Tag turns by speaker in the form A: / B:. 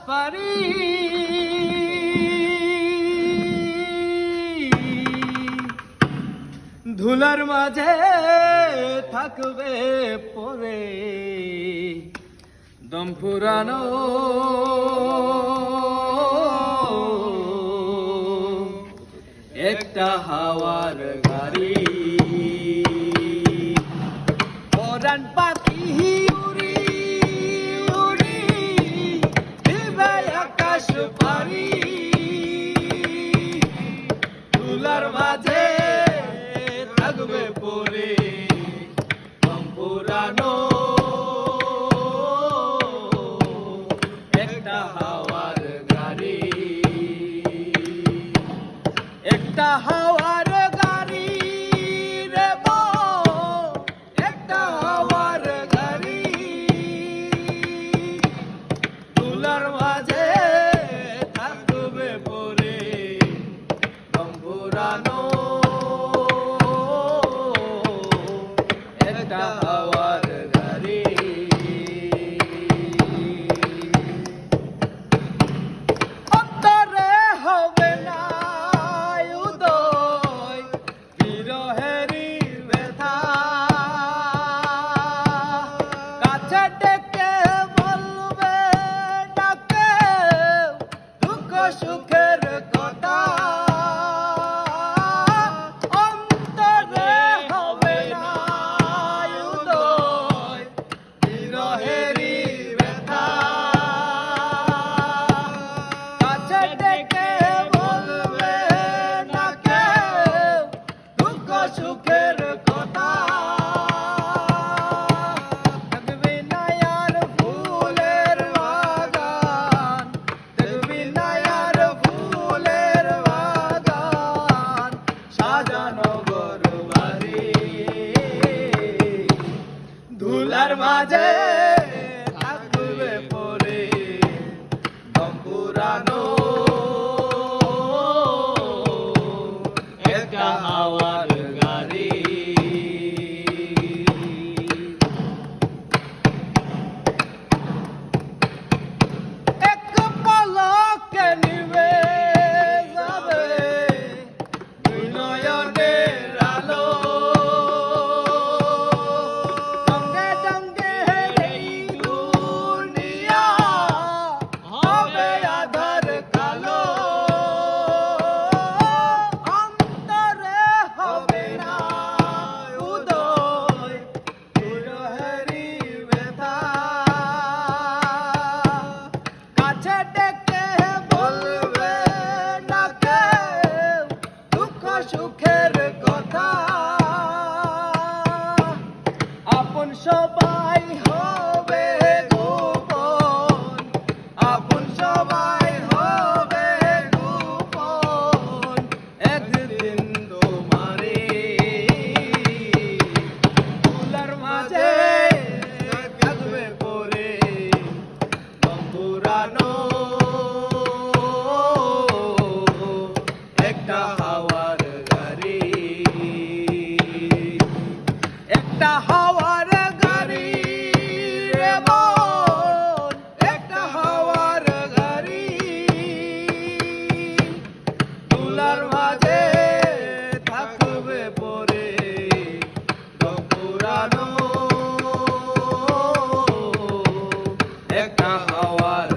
A: পারি ধুলার মাঝে থাকবে পরে দম ফুরানো একটা হাওয়ার গাড়ি পরাণ পাখি উড়ি উড়ি দিবে আকাশ পারি ধুলার মাঝে থাকবে পরে দম ফুরানো একটা হাওয়ার গাড়ি একটা হাওয়ার গাড়ি রে মন একটা হাওয়ার গাড়ি ধুলার মাঝে থাকবে পরে দম ফুরানো একটা হাওয়ার গাড়ি অন্তরে হবে না উদয় বিরহেরই ব্যথা কাছে ডেকে বলবে ডাকে দুঃখ সুখের কথা অন্তরে হবে না উদয় বিরহেরই ব্যথা কাছে ডেকে বলবে ডাকে দুঃখ সুখের কথা দেখবি না আর ফুলের বাগান দেখবি না আর ফুলের বাগান সাজানো ঘরবাড়ি ধুলার মাঝে থাকবে পরে দম ফুরানো একটা হাওয়ার গাড়ি এক পলকে নিভে যাবে দুই নয়নের আলো সঙ্গে সঙ্গে এই দুনিয়া হবে আধার কালো অন্তরে হবে না উদয় বিরহেরই ব্যথা কাছে ডেকে বলবে না কেউ দুঃখ সুখের কথা আপন সবাই হবে গোপন আপন সবাই হবে গোপন একদিন তোমারে ধুলার মাঝে থাকবে পরে দম ফুরানো একটা হাওয়ার গাড়ি একটা হাওয়ার গাড়ি রে মন একটা হাওয়ার গাড়ি ধুলার মাঝে থাকবে পরে দম ফুরানো একটা হাওয়ার